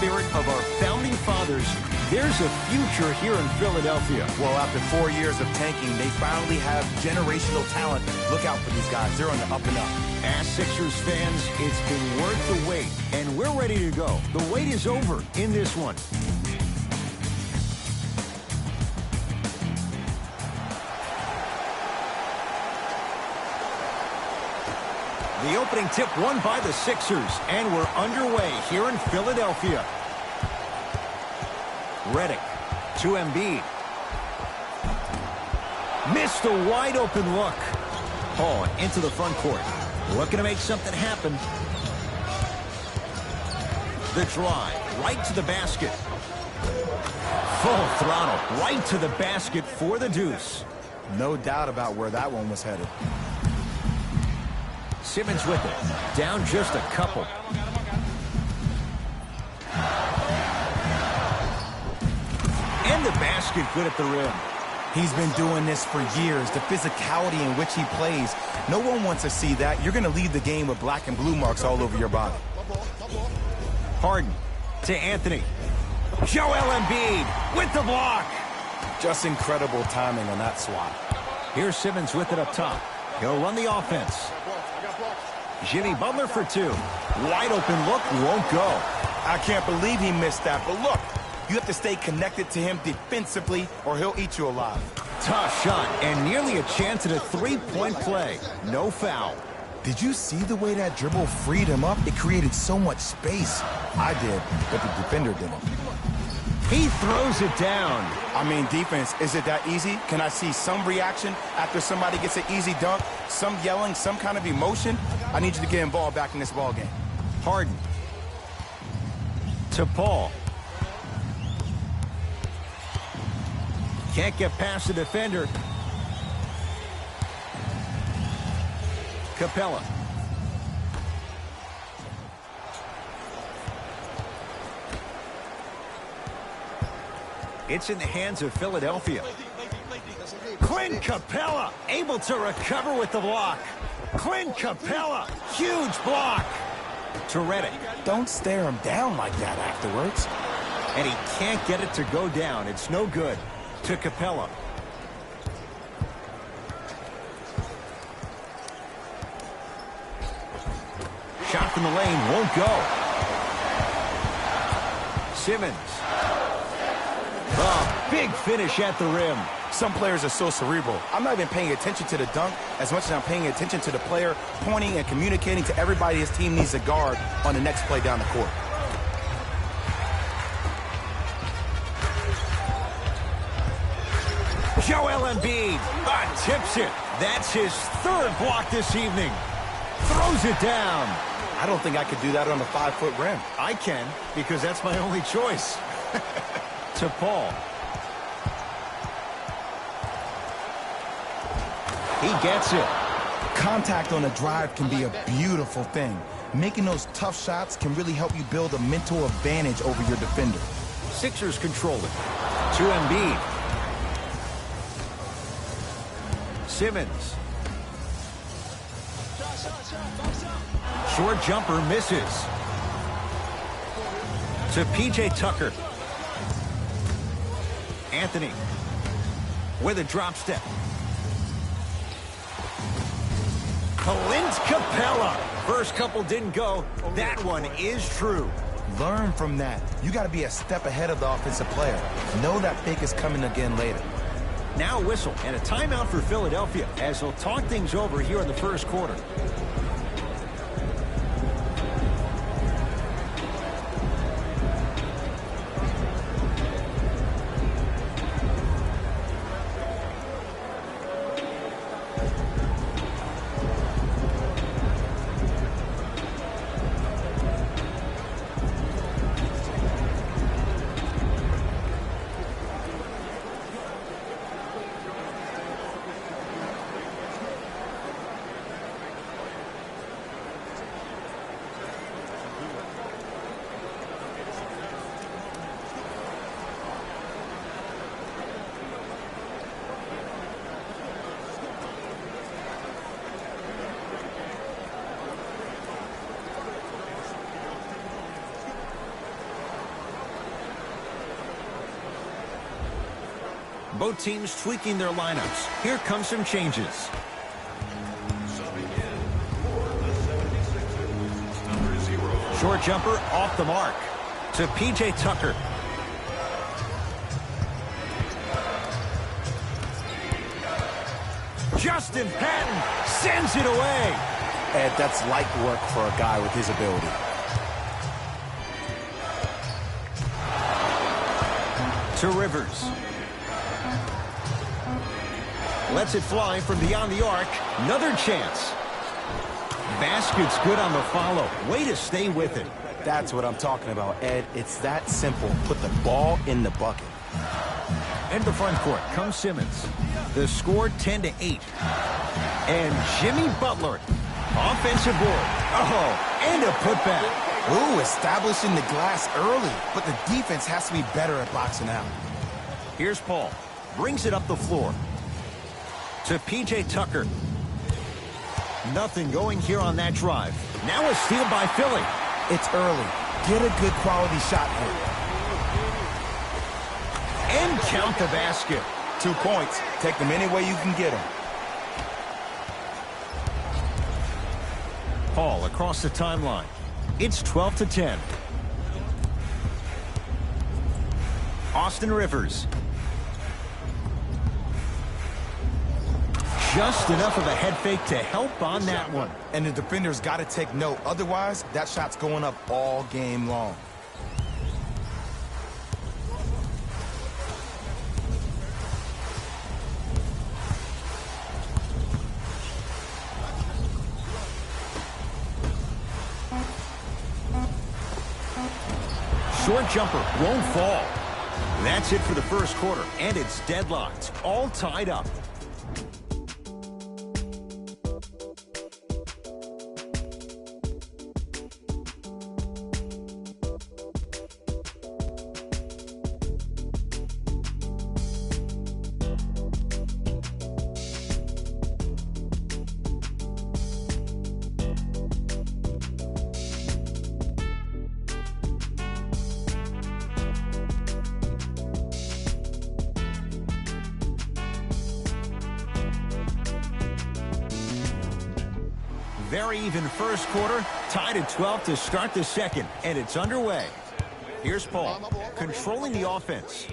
spirit of our founding fathers, there's a future here in Philadelphia. Well, after 4 years of tanking, they finally have generational talent. Look out for these guys. They're on the up and up. As Sixers fans, it's been worth the wait, and we're ready to go. The wait is over in this one. The opening tip won by the Sixers, and we're underway here in Philadelphia. Redick to Embiid. Missed a wide open look. Paul into the front court. Looking to make something happen. The drive right to the basket. Full throttle right to the basket for the deuce. No doubt about where that one was headed. Simmons with it. Down just a couple. And the basket good at the rim. He's been doing this for years. The physicality in which he plays. No one wants to see that. You're going to leave the game with black and blue marks all over your body. Harden to Anthony. Joel Embiid with the block. Just incredible timing on that swat. Here's Simmons with it up top. He'll run the offense. Jimmy Butler for two. Wide open look, won't go. I can't believe he missed that, but look, you have to stay connected to him defensively or he'll eat you alive. Tough shot and nearly a chance at a three-point play. No foul. Did you see the way that dribble freed him up? It created so much space. I did, but the defender didn't. He throws it down. I mean, defense, is it that easy? Can I see some reaction after somebody gets an easy dunk? Some yelling, some kind of emotion? I need you to get involved back in this ball game. Harden to Paul. Can't get past the defender. Capella. It's in the hands of Philadelphia. Clint Capella able to recover with the block. Clint Capella, huge block. To Redick. Don't stare him down like that afterwards. And he can't get it to go down. It's no good. To Capella. Shot from the lane won't go. Simmons. Oh, big finish at the rim. Some players are so cerebral. I'm not even paying attention to the dunk as much as I'm paying attention to the player pointing and communicating to everybody his team needs a guard on the next play down the court. Joel Embiid tips it. That's his third block this evening. Throws it down. I don't think I could do that on a 5-foot rim. I can, because that's my only choice. To Paul. He gets it. Contact on a drive can be a beautiful thing. Making those tough shots can really help you build a mental advantage over your defender. Sixers control it. To Embiid. Simmons. Short jumper misses. To P.J. Tucker. Anthony with a drop step. Clint Capella. First couple didn't go. That one is true. Learn from that. You got to be a step ahead of the offensive player. Know that fake is coming again later. Now a whistle and a timeout for Philadelphia as they'll talk things over here in the first quarter. Both teams tweaking their lineups. Here comes some changes. Short jumper off the mark to P.J. Tucker. Justin Patton sends it away. Ed, that's light work for a guy with his ability. To Rivers. Lets it fly from beyond the arc. Another chance. Basket's good on the follow. Way to stay with it. That's what I'm talking about, Ed. It's that simple. Put the ball in the bucket. And the front court comes Simmons. The score 10-8. And Jimmy Butler. Offensive board. Oh, and a putback. Ooh, establishing the glass early. But the defense has to be better at boxing out. Here's Paul. Brings it up the floor. To P.J. Tucker. Nothing going here on that drive. Now a steal by Philly. It's early. Get a good quality shot here. And count the basket. 2 points. Take them any way you can get them. Paul across the timeline. It's 12-10. Austin Rivers. Just enough of a head fake to help on that one. And the defender's got to take note. Otherwise, that shot's going up all game long. Short jumper won't fall. That's it for the first quarter, and it's deadlocked, all tied up. Very even first quarter, tied at 12 to start the second, and it's underway. Here's Paul, controlling the offense.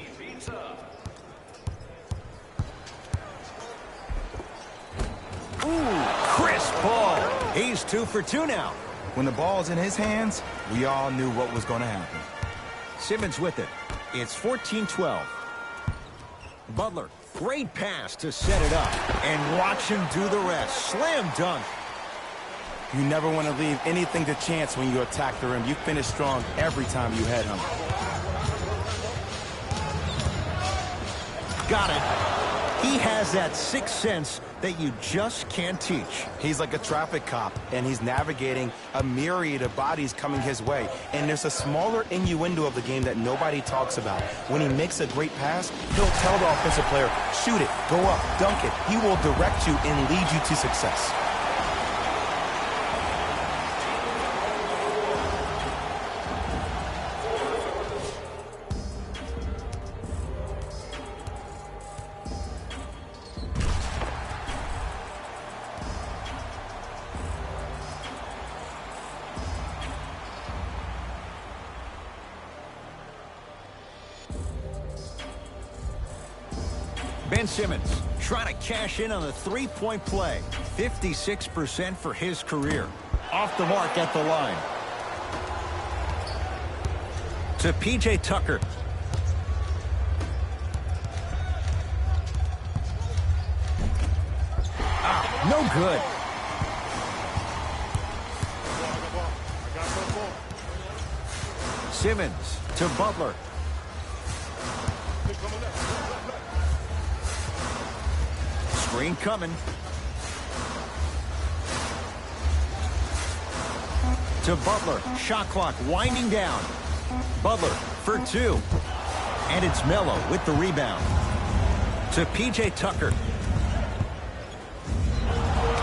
Ooh, crisp ball. He's 2 for 2 now. When the ball's in his hands, we all knew what was going to happen. Simmons with it. It's 14-12. Butler, great pass to set it up, and watch him do the rest. Slam dunk. You never want to leave anything to chance when you attack the rim. You finish strong every time you head him. Got it. He has that sixth sense that you just can't teach. He's like a traffic cop, and he's navigating a myriad of bodies coming his way. And there's a smaller innuendo of the game that nobody talks about. When he makes a great pass, he'll tell the offensive player, shoot it, go up, dunk it. He will direct you and lead you to success. Ben Simmons trying to cash in on the three-point play. 56% for his career. Off the mark at the line. To P.J. Tucker. Ah, no good. Simmons to Butler. Screen coming. To Butler. Shot clock winding down. Butler for 2. And it's Melo with the rebound. To P.J. Tucker.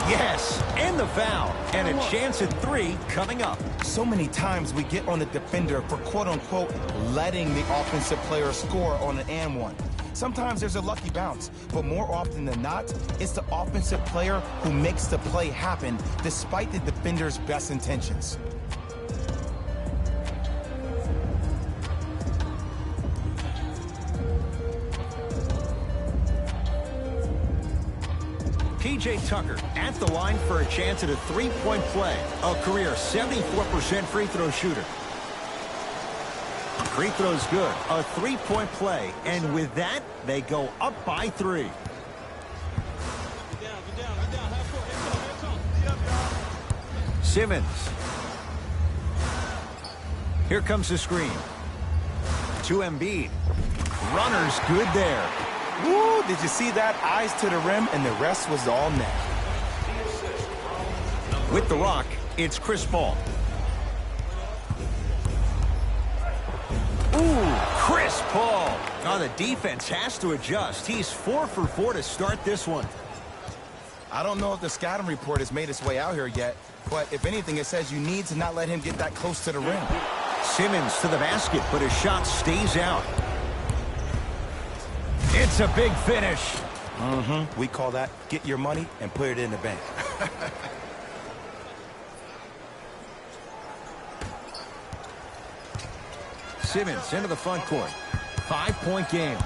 Yes, and the foul. And a chance at 3 coming up. So many times we get on the defender for quote-unquote letting the offensive player score on an and one. Sometimes there's a lucky bounce, but more often than not, it's the offensive player who makes the play happen despite the defender's best intentions. P.J. Tucker at the line for a chance at a three-point play. A career 74% free throw shooter. Free throw's good. A three-point play. And with that, they go up by 3. Simmons. Here comes the screen. To Embiid. Runner's good there. Woo, did you see that? Eyes to the rim, and the rest was all net. With the rock, it's Chris Paul. Ooh, Chris Paul. Oh, the defense has to adjust. He's 4 for 4 to start this one. I don't know if the scouting report has made its way out here yet, but if anything, it says you need to not let him get that close to the rim. Simmons to the basket, but his shot stays out. It's a big finish. We call that get your money and put it in the bank. Simmons into the front court. 5-point game.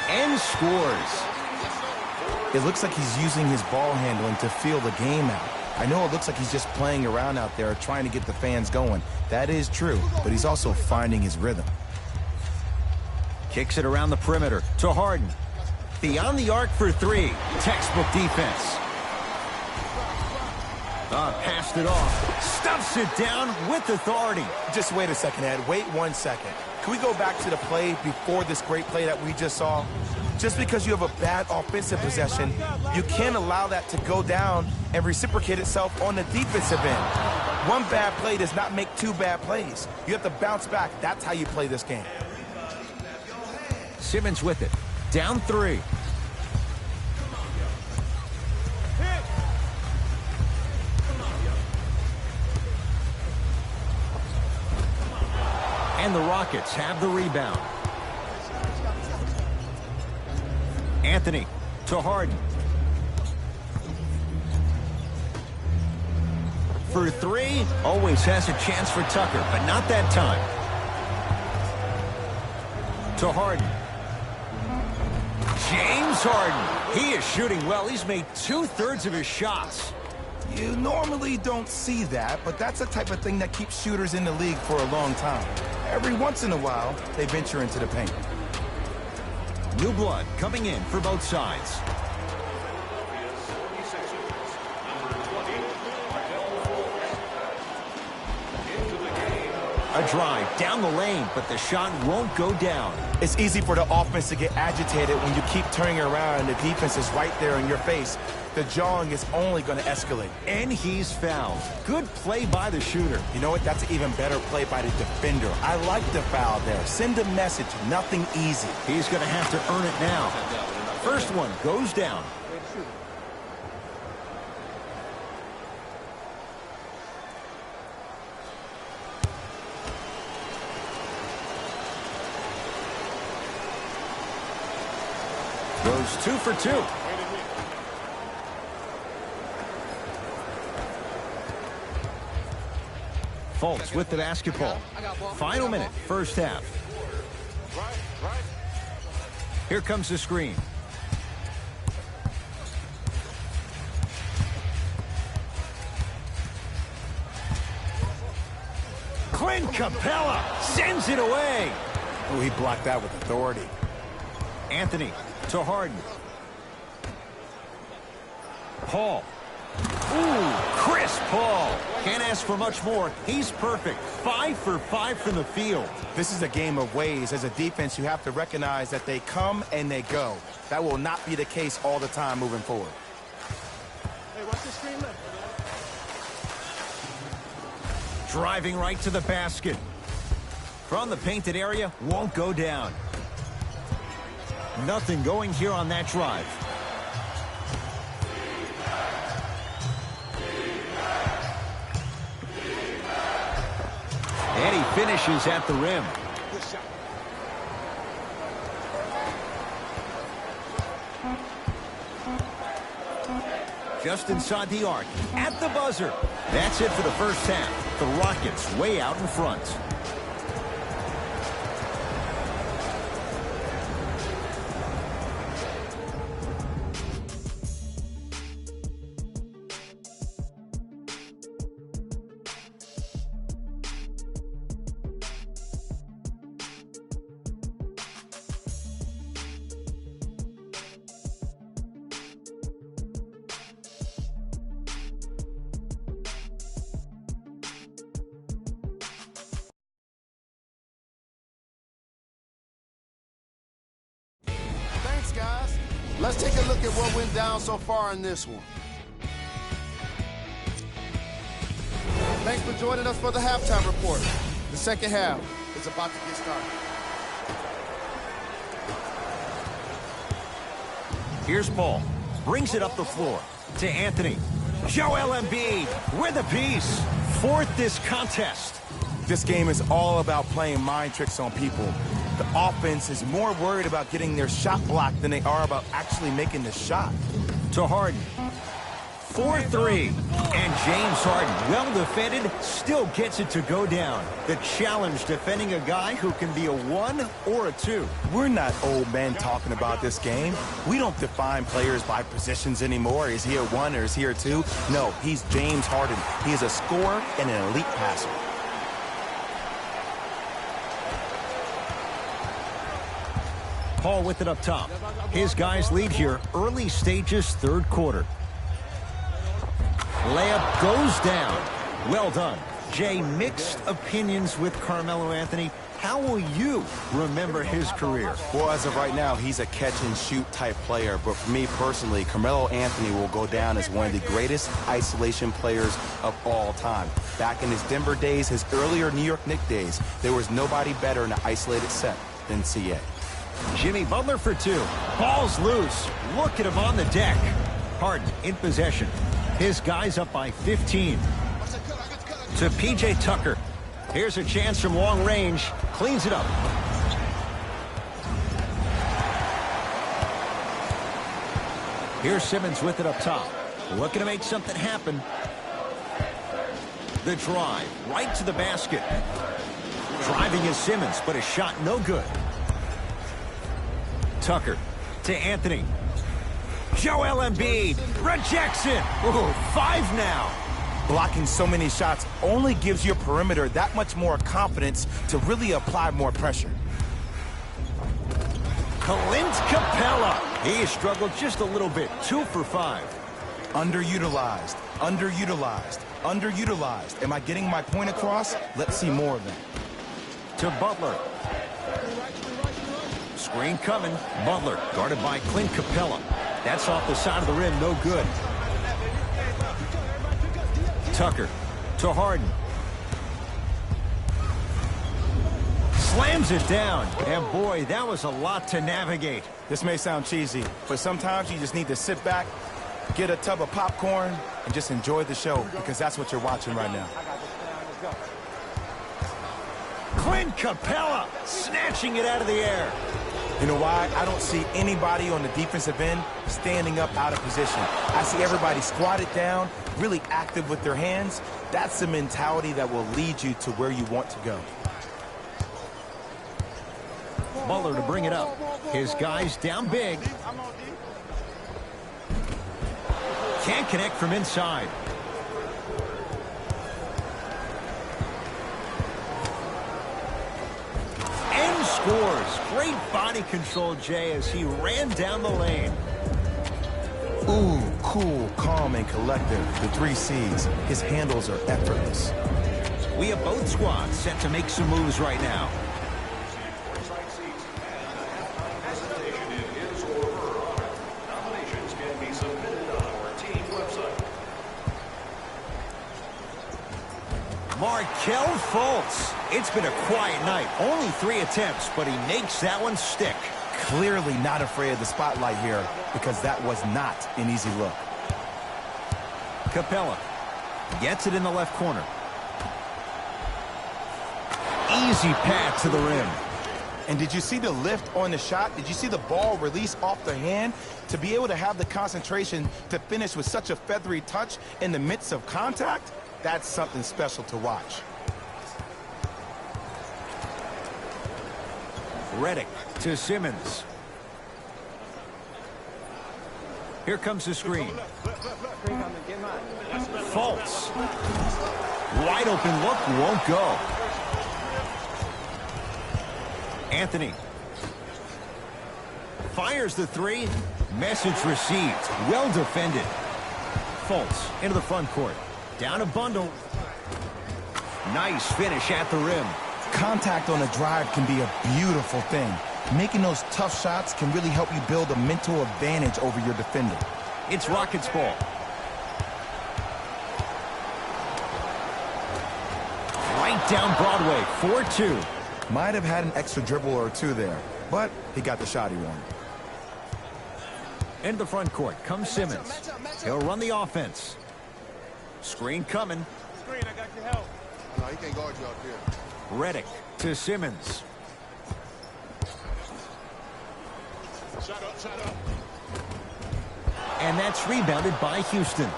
And scores. It looks like he's using his ball handling to feel the game out. I know it looks like he's just playing around out there trying to get the fans going. That is true, but he's also finding his rhythm. Kicks it around the perimeter to Harden. Beyond the arc for 3. Textbook defense. Passed it off. Stuffs it down with authority. Just wait a second, Ed. Wait 1 second. Can we go back to the play before this great play that we just saw? Just because you have a bad offensive possession, you can't allow that to go down and reciprocate itself on the defensive end. One bad play does not make 2 bad plays. You have to bounce back. That's how you play this game. Simmons with it. Down 3. And the Rockets have the rebound. Anthony to Harden. For 3, always has a chance for Tucker, but not that time. To Harden. James Harden. He is shooting well. He's made 2/3 of his shots. You normally don't see that, but that's the type of thing that keeps shooters in the league for a long time. Every once in a while, they venture into the paint. New blood coming in for both sides. A drive down the lane, but the shot won't go down. It's easy for the offense to get agitated when you keep turning around and the defense is right there in your face. The jawing is only going to escalate. And he's fouled. Good play by the shooter. You know what? That's an even better play by the defender. I like the foul there. Send a message. Nothing easy. He's going to have to earn it now. First one goes down. Goes 2 for 2. Fultz with the basketball. Final minute, first half. Here comes the screen. Clint Capella sends it away. Oh, he blocked that with authority. Anthony to Harden. Paul. Ooh, Chris Paul. Can't ask for much more. He's perfect. 5 for 5 from the field. This is a game of ways. As a defense, you have to recognize that they come and they go. That will not be the case all the time moving forward. Hey, watch the screen left. Driving right to the basket. From the painted area, won't go down. Nothing going here on that drive. And he finishes at the rim. just inside the arc, at the buzzer. That's it for the first half. The Rockets way out in front. Guys, let's take a look at what went down so far in this one. Thanks for joining us for the halftime report. The second half is about to get started. Here's Paul. Brings it up the floor to Anthony. Joel Embiid with a piece. Fourth this contest. This game is all about playing mind tricks on people. The offense is more worried about getting their shot blocked than they are about actually making the shot. To Harden. 4-3. And James Harden, well defended, still gets it to go down. The challenge defending a guy who can be a 1 or a 2. We're not old men talking about this game. We don't define players by positions anymore. Is he a 1 or is he a 2? No, he's James Harden. He is a scorer and an elite passer. Paul with it up top. His guys lead here, early stages, third quarter. Layup goes down. Well done. Jay, mixed opinions with Carmelo Anthony. How will you remember his career? Well, as of right now, he's a catch-and-shoot type player. But for me personally, Carmelo Anthony will go down as one of the greatest isolation players of all time. Back in his Denver days, his earlier New York Knicks days, there was nobody better in an isolated set than CA. Jimmy Butler for 2. Ball's loose. Look at him on the deck. Harden in possession. His guys up by 15. To P.J. Tucker. Here's a chance from long range. Cleans it up. Here's Simmons with it up top. Looking to make something happen. The drive. Right to the basket. Driving is Simmons, but a shot no good. Tucker to Anthony. Joel Embiid rejects it. Ooh, 5 now. Blocking so many shots only gives your perimeter that much more confidence to really apply more pressure. Clint Capella. He struggled just a little bit. 2 for 5. Underutilized, underutilized, underutilized. Am I getting my point across? Let's see more of that. To Butler. Screen coming. Butler guarded by Clint Capella. That's off the side of the rim. No good. Tucker to Harden. Slams it down. And boy, that was a lot to navigate. This may sound cheesy, but sometimes you just need to sit back, get a tub of popcorn, and just enjoy the show, because that's what you're watching right now. Clint Capella snatching it out of the air. You know why? I don't see anybody on the defensive end standing up out of position. I see everybody squatted down, really active with their hands. That's the mentality that will lead you to where you want to go. Butler to bring it up. His guys down big. Can't connect from inside. And scores. Great body control, Jay, as he ran down the lane. Ooh, cool, calm, and collective. The 3 C's. His handles are effortless. We have both squads set to make some moves right now. Markelle Fultz. It's been a quiet night. Only 3 attempts, but he makes that one stick. Clearly not afraid of the spotlight here, because that was not an easy look. Capella gets it in the left corner. Easy pass to the rim. And did you see the lift on the shot? Did you see the ball release off their hand? To be able to have the concentration to finish with such a feathery touch in the midst of contact, that's something special to watch. Redick to Simmons. Here comes the screen. Fultz. Wide open look, won't go. Anthony. Fires the three. Message received. Well defended. Fultz into the front court. Down a bundle. Nice finish at the rim. Contact on a drive can be a beautiful thing. Making those tough shots can really help you build a mental advantage over your defender. It's Rockets ball. Right down Broadway, 4-2. Might have had an extra dribble or two there, but he got the shot he wanted. Into the front court comes Simmons. He'll run the offense. Screen coming. Screen, I got your help. No, he can't guard you out there. Redick to Simmons. Shut up, shut up. And that's rebounded by Houston.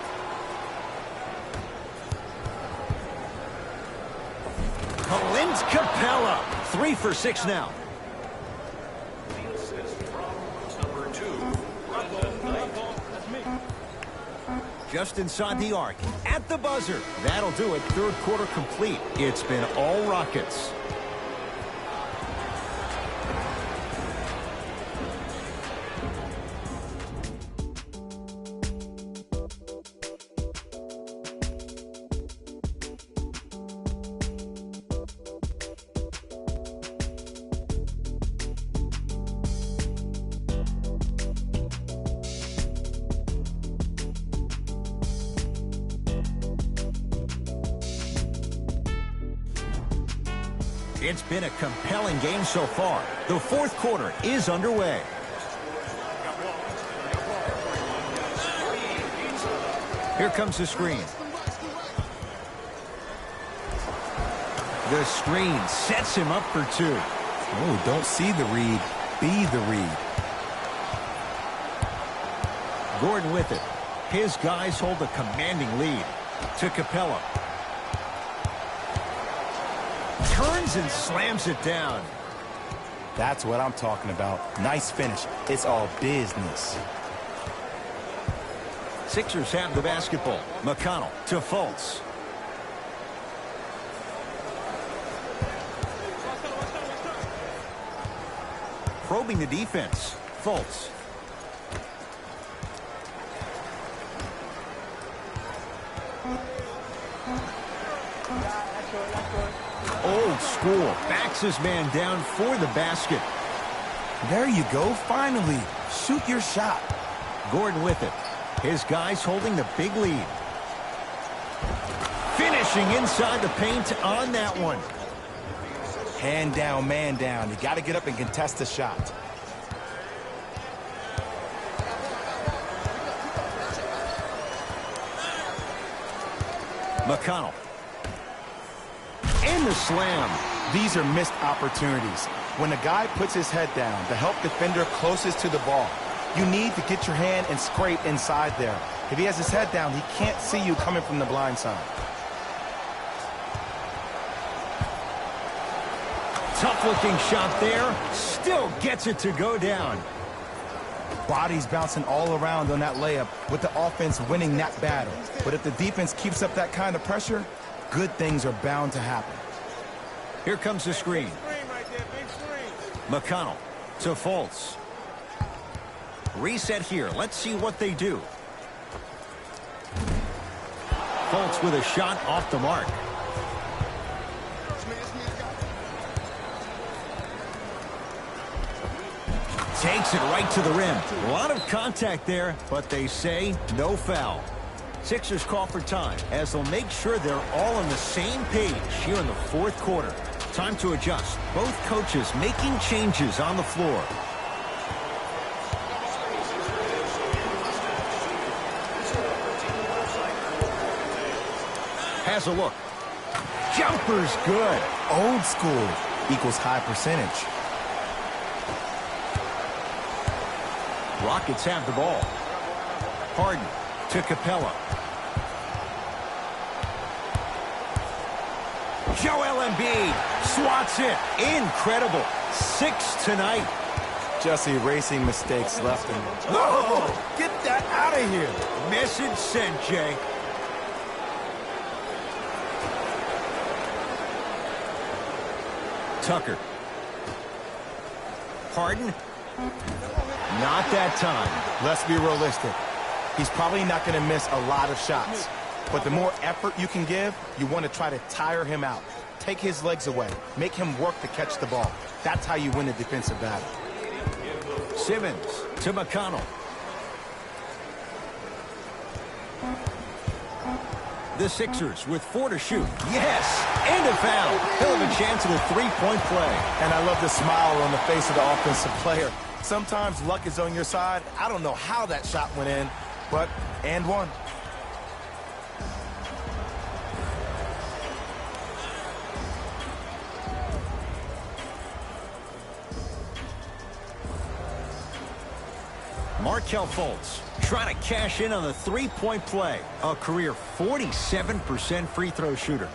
Clint Capella. 3 for 6 now. Just inside the arc. At the buzzer. That'll do it. Third quarter complete. It's been all Rockets. It's been a compelling game so far. The fourth quarter is underway. Here comes the screen. The screen sets him up for 2. Oh, don't see the read, be the read. Gordon with it. His guys hold a commanding lead. To Capella. Turns and slams it down. That's what I'm talking about. Nice finish. It's all business. Sixers have the basketball. McConnell to Fultz. Probing the defense. Fultz. Old school. Backs his man down for the basket. There you go. Finally. Shoot your shot. Gordon with it. His guys holding the big lead. Finishing inside the paint on that one. Hand down, man down. You got to get up and contest the shot. McConnell. And the slam. These are missed opportunities. When a guy puts his head down, the help defender closest to the ball, you need to get your hand and scrape inside there. If he has his head down, he can't see you coming from the blind side. Tough-looking shot there. Still gets it to go down. Bodies bouncing all around on that layup with the offense winning that battle. But if the defense keeps up that kind of pressure, good things are bound to happen. Here comes the screen. Screen right there, big screen. McConnell to Fultz. Reset here. Let's see what they do. Fultz with a shot off the mark. Takes it right to the rim. A lot of contact there, but they say no foul. Sixers call for time as they'll make sure they're all on the same page here in the fourth quarter. Time to adjust. Both coaches making changes on the floor. Has a look. Jumper's good. Old school equals high percentage. Rockets have the ball. Harden to Capella. Joel Embiid swats it. Incredible. 6 tonight. Just erasing mistakes left and right. Oh, get that out of here. Message sent, Jay. Tucker. Harden. Not that time. Let's be realistic. He's probably not going to miss a lot of shots. But the more effort you can give, you want to try to tire him out. Take his legs away. Make him work to catch the ball. That's how you win a defensive battle. Simmons to McConnell. The Sixers with 4 to shoot. Yes! And a foul. He'll have a chance at a three-point play. And I love the smile on the face of the offensive player. Sometimes luck is on your side. I don't know how that shot went in, but and one. Markelle Fultz trying to cash in on the three-point play. A career 47% free throw shooter.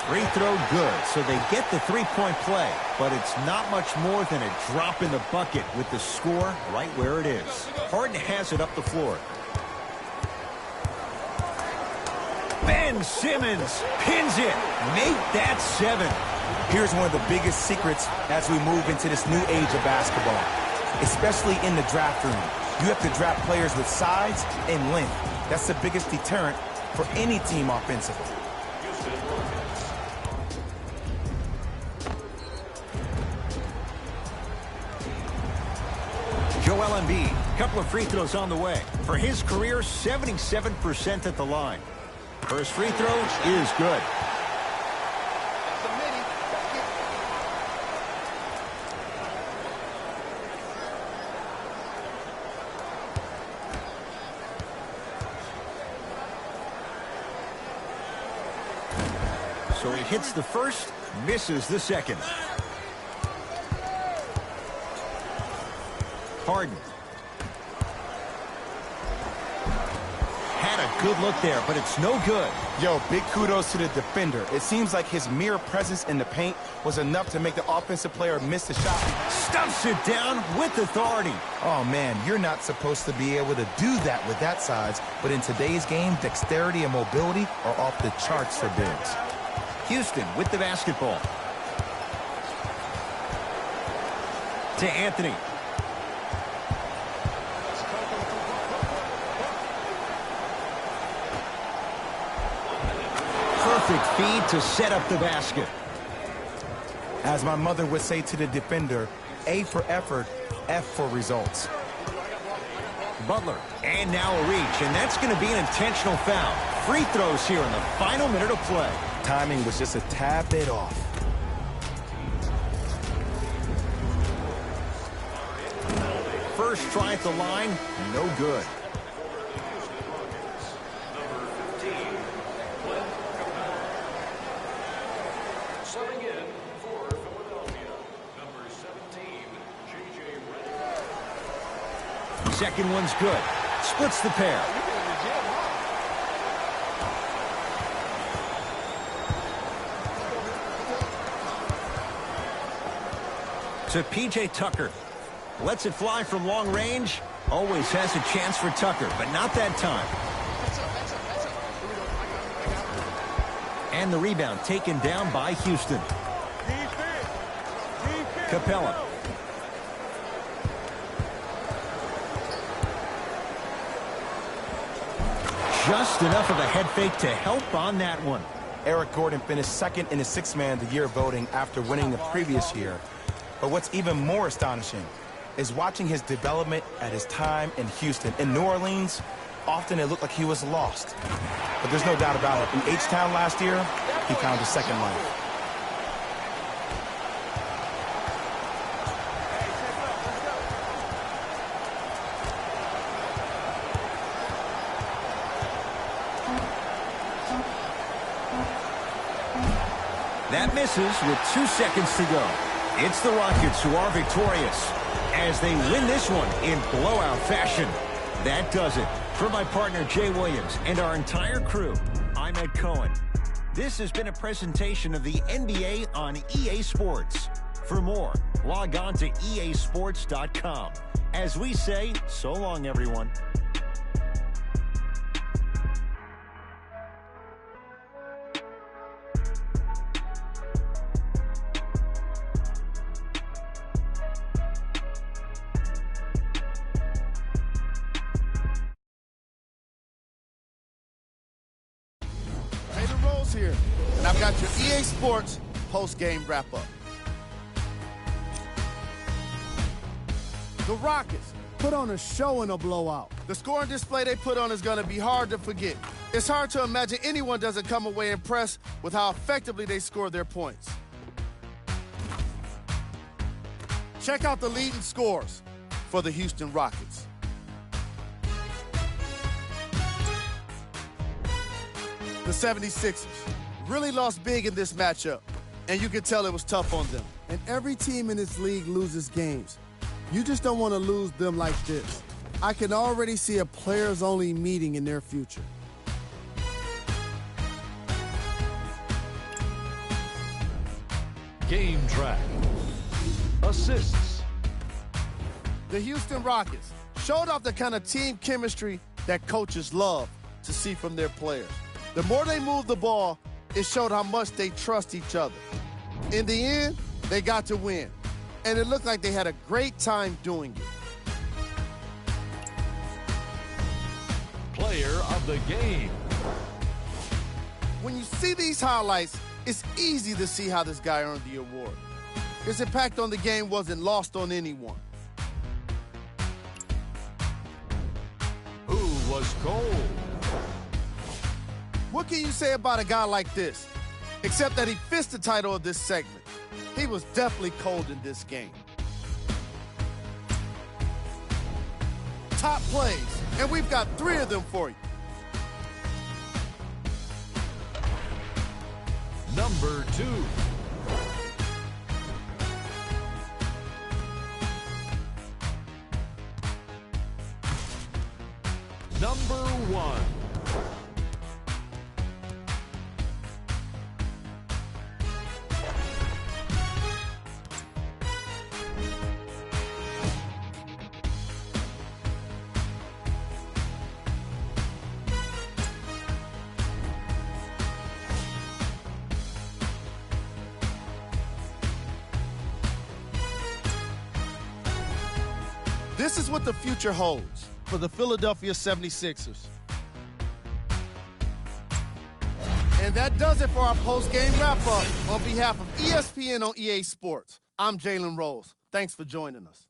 Free throw good, so they get the three-point play. But it's not much more than a drop in the bucket with the score right where it is. Harden has it up the floor. Ben Simmons pins it. Make that 7. Here's one of the biggest secrets as we move into this new age of basketball, especially in the draft room. You have to draft players with size and length. That's the biggest deterrent for any team offensively. Joel Embiid, couple of free throws on the way. For his career, 77% at the line. First free throw is good. So he hits the first, misses the second. Harden. Had a good look there, but it's no good. Yo, big kudos to the defender. It seems like his mere presence in the paint was enough to make the offensive player miss the shot. Stuffs it down with authority. Oh, man, you're not supposed to be able to do that with that size, but in today's game, dexterity and mobility are off the charts for bigs. Houston with the basketball. To Anthony. Perfect feed to set up the basket. As my mother would say to the defender, A for effort, F for results. Butler, and now a reach, and that's going to be an intentional foul. Free throws here in the final minute of play. Timing was just a tad bit off. First try at the line, no good. Subbing in for Philadelphia, number 17, J.J. Second one's good. Splits the pair. To P.J. Tucker. Lets it fly from long range. Always has a chance for Tucker, but not that time. And the rebound taken down by Houston. Capella. Just enough of a head fake to help on that one. Eric Gordon finished second in the Sixth Man of the Year voting after winning the previous year. But what's even more astonishing is watching his development at his time in Houston. In New Orleans, often it looked like he was lost. But there's no doubt about it. In H-Town last year, he found a second life. That misses with 2 seconds to go. It's the Rockets who are victorious. as they win this one in blowout fashion. That does it. For my partner, Jay Williams, and our entire crew, I'm Ed Cohen. This has been a presentation of the NBA on EA Sports. For more, log on to easports.com. As we say, so long, everyone. Here, and I've got your EA Sports post-game wrap-up. The Rockets put on a show in a blowout. The scoring display they put on is going to be hard to forget. It's hard to imagine anyone doesn't come away impressed with how effectively they score their points. Check out the leading scores for the Houston Rockets. The 76ers really lost big in this matchup, and you can tell it was tough on them. And every team in this league loses games. You just don't want to lose them like this. I can already see a players-only meeting in their future. Game track. Assists. The Houston Rockets showed off the kind of team chemistry that coaches love to see from their players. The more they moved the ball, it showed how much they trust each other. In the end, they got to win, and it looked like they had a great time doing it. Player of the game. When you see these highlights, it's easy to see how this guy earned the award. His impact on the game wasn't lost on anyone. Who was cold? What can you say about a guy like this? Except that he fits the title of this segment. He was definitely cold in this game. Top plays, and we've got 3 of them for you. Number 2. Number 1. This is what the future holds for the Philadelphia 76ers. And that does it for our post-game wrap-up. On behalf of ESPN on EA Sports, I'm Jalen Rose. Thanks for joining us.